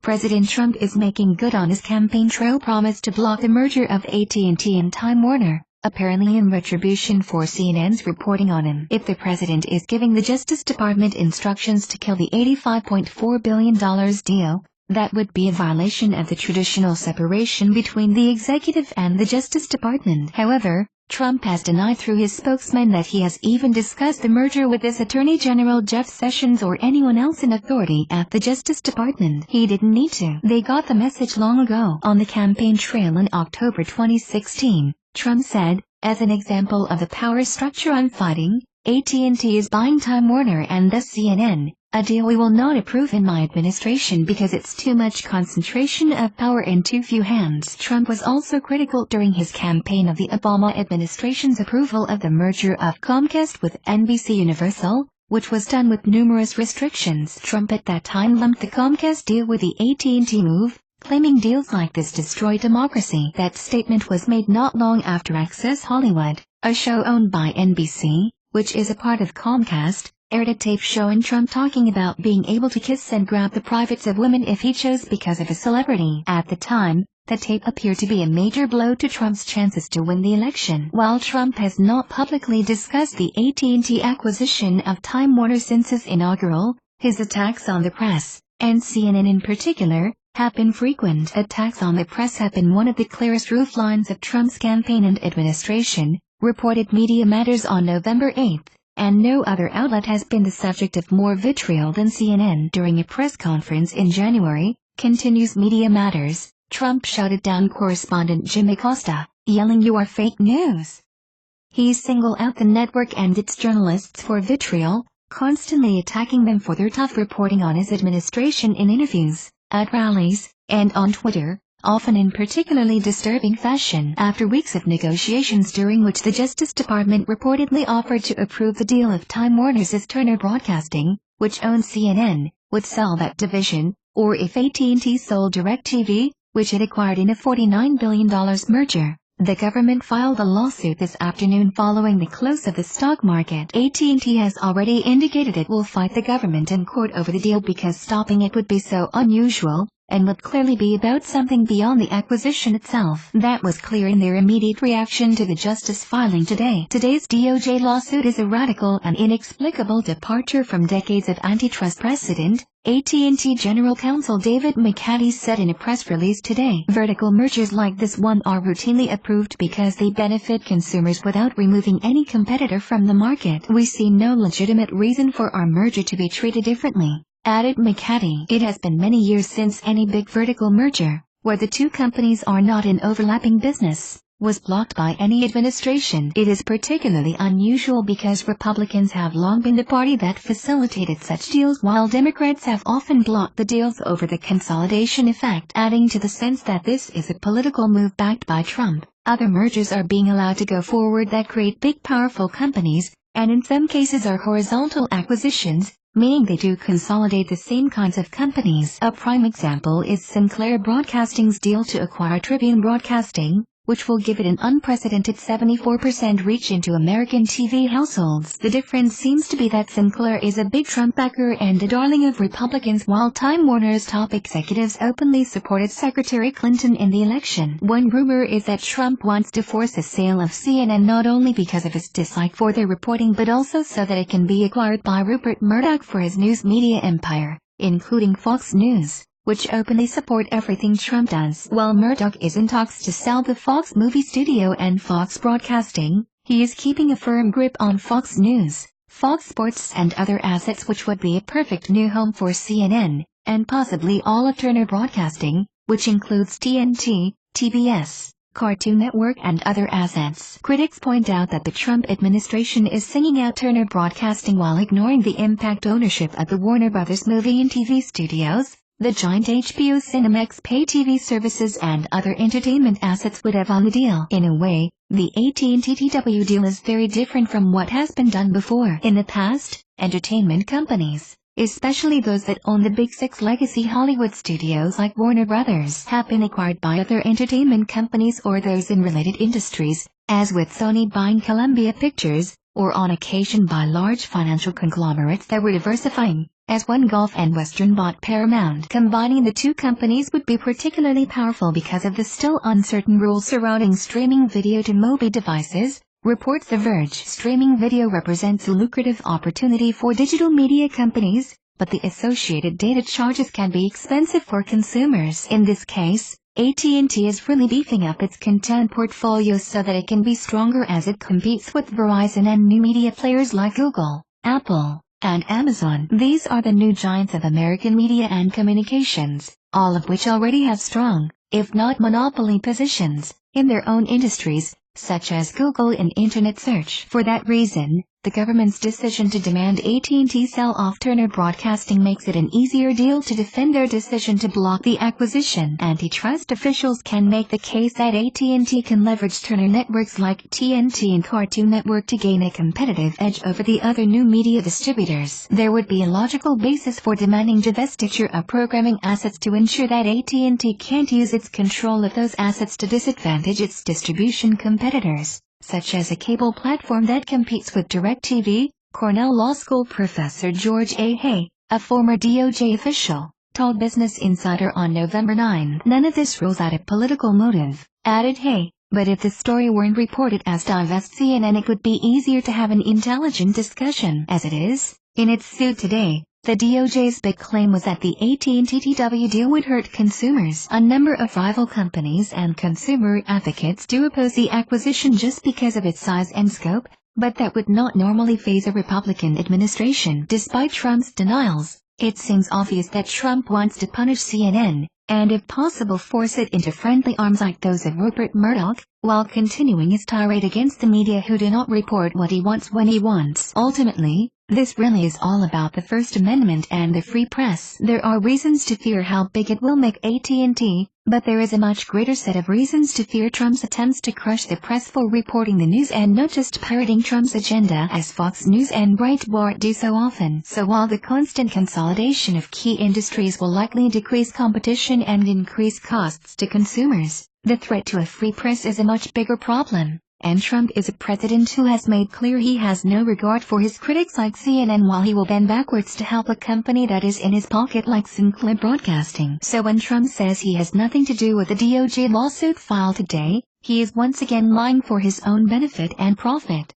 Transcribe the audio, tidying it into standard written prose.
President Trump is making good on his campaign trail promise to block the merger of AT&T and Time Warner, apparently in retribution for CNN's reporting on him. If the president is giving the Justice Department instructions to kill the $85.4 billion deal, that would be a violation of the traditional separation between the executive and the Justice Department. However, Trump has denied through his spokesman that he has even discussed the merger with his Attorney General Jeff Sessions or anyone else in authority at the Justice Department. He didn't need to. They got the message long ago. On the campaign trail in October 2016, Trump said, as an example of the power structure I'm fighting, AT&T is buying Time Warner and thus CNN, a deal we will not approve in my administration because it's too much concentration of power in too few hands. Trump was also critical during his campaign of the Obama administration's approval of the merger of Comcast with NBC Universal, which was done with numerous restrictions. Trump at that time lumped the Comcast deal with the AT&T move, claiming deals like this destroy democracy. That statement was made not long after Access Hollywood, a show owned by NBC, which is a part of Comcast, aired a tape showing Trump talking about being able to kiss and grab the privates of women if he chose because of a celebrity. At the time, the tape appeared to be a major blow to Trump's chances to win the election. While Trump has not publicly discussed the AT&T acquisition of Time Warner since his inaugural, his attacks on the press, and CNN in particular, have been frequent. Attacks on the press have been one of the clearest rooflines of Trump's campaign and administration, reported Media Matters on November 8. And no other outlet has been the subject of more vitriol than CNN. During a press conference in January, continues Media Matters, Trump shouted down correspondent Jim Acosta, yelling "You are fake news." He singled out the network and its journalists for vitriol, constantly attacking them for their tough reporting on his administration in interviews, at rallies, and on Twitter, often in particularly disturbing fashion. After weeks of negotiations during which the Justice Department reportedly offered to approve the deal if Time Warner's Turner Broadcasting, which owns CNN, would sell that division, or if AT&T sold DirecTV, which it acquired in a $49 billion merger, the government filed a lawsuit this afternoon following the close of the stock market. AT&T has already indicated it will fight the government in court over the deal because stopping it would be so unusual, and would clearly be about something beyond the acquisition itself. That was clear in their immediate reaction to the Justice filing today. Today's DOJ lawsuit is a radical and inexplicable departure from decades of antitrust precedent, AT&T General Counsel David McCarty said in a press release today. Vertical mergers like this one are routinely approved because they benefit consumers without removing any competitor from the market. We see no legitimate reason for our merger to be treated differently, added McCarty. It has been many years since any big vertical merger, where the two companies are not in overlapping business, was blocked by any administration. It is particularly unusual because Republicans have long been the party that facilitated such deals while Democrats have often blocked the deals over the consolidation effect, adding to the sense that this is a political move backed by Trump. Other mergers are being allowed to go forward that create big powerful companies, and in some cases are horizontal acquisitions, meaning they do consolidate the same kinds of companies. A prime example is Sinclair Broadcasting's deal to acquire Tribune Broadcasting, which will give it an unprecedented 74% reach into American TV households. The difference seems to be that Sinclair is a big Trump backer and a darling of Republicans, while Time Warner's top executives openly supported Secretary Clinton in the election. One rumor is that Trump wants to force a sale of CNN not only because of his dislike for their reporting but also so that it can be acquired by Rupert Murdoch for his news media empire, including Fox News, which openly support everything Trump does. While Murdoch is in talks to sell the Fox movie studio and Fox Broadcasting, he is keeping a firm grip on Fox News, Fox Sports and other assets, which would be a perfect new home for CNN, and possibly all of Turner Broadcasting, which includes TNT, TBS, Cartoon Network and other assets. Critics point out that the Trump administration is singing out Turner Broadcasting while ignoring the impact ownership of the Warner Brothers movie and TV studios, the giant HBO Cinemax pay TV services and other entertainment assets would have on the deal. In a way, the AT&T-TW deal is very different from what has been done before. In the past, entertainment companies, especially those that own the Big Six legacy Hollywood studios like Warner Brothers, have been acquired by other entertainment companies or those in related industries, as with Sony buying Columbia Pictures, or on occasion by large financial conglomerates that were diversifying, as OneGolf and Western bought Paramount. Combining the two companies would be particularly powerful because of the still uncertain rules surrounding streaming video to mobile devices, reports The Verge. Streaming video represents a lucrative opportunity for digital media companies, but the associated data charges can be expensive for consumers. In this case, AT&T is really beefing up its content portfolio so that it can be stronger as it competes with Verizon and new media players like Google, Apple, and Amazon. These are the new giants of American media and communications, all of which already have strong, if not monopoly positions, in their own industries, such as Google in Internet search. For that reason, the government's decision to demand AT&T sell off Turner Broadcasting makes it an easier deal to defend their decision to block the acquisition. Antitrust officials can make the case that AT&T can leverage Turner networks like TNT and Cartoon Network to gain a competitive edge over the other new media distributors. There would be a logical basis for demanding divestiture of programming assets to ensure that AT&T can't use its control of those assets to disadvantage its distribution competitors, such as a cable platform that competes with DirecTV. Cornell Law School professor George A. Hay, a former DOJ official, told Business Insider on November 9. None of this rules out a political motive, added Hay, but if the story weren't reported as divest CNN, it would be easier to have an intelligent discussion. As it is, in its suit today, the DOJ's big claim was that the AT&T-TW deal would hurt consumers. A number of rival companies and consumer advocates do oppose the acquisition just because of its size and scope, but that would not normally faze a Republican administration. Despite Trump's denials, it seems obvious that Trump wants to punish CNN, and if possible force it into friendly arms like those of Rupert Murdoch, while continuing his tirade against the media who do not report what he wants when he wants. Ultimately, this really is all about the First Amendment and the free press. There are reasons to fear how big it will make AT&T, but there is a much greater set of reasons to fear Trump's attempts to crush the press for reporting the news and not just parroting Trump's agenda as Fox News and Breitbart do so often. So while the constant consolidation of key industries will likely decrease competition and increase costs to consumers, the threat to a free press is a much bigger problem. And Trump is a president who has made clear he has no regard for his critics like CNN, while he will bend backwards to help a company that is in his pocket like Sinclair Broadcasting. So when Trump says he has nothing to do with the DOJ lawsuit filed today, he is once again lying for his own benefit and profit.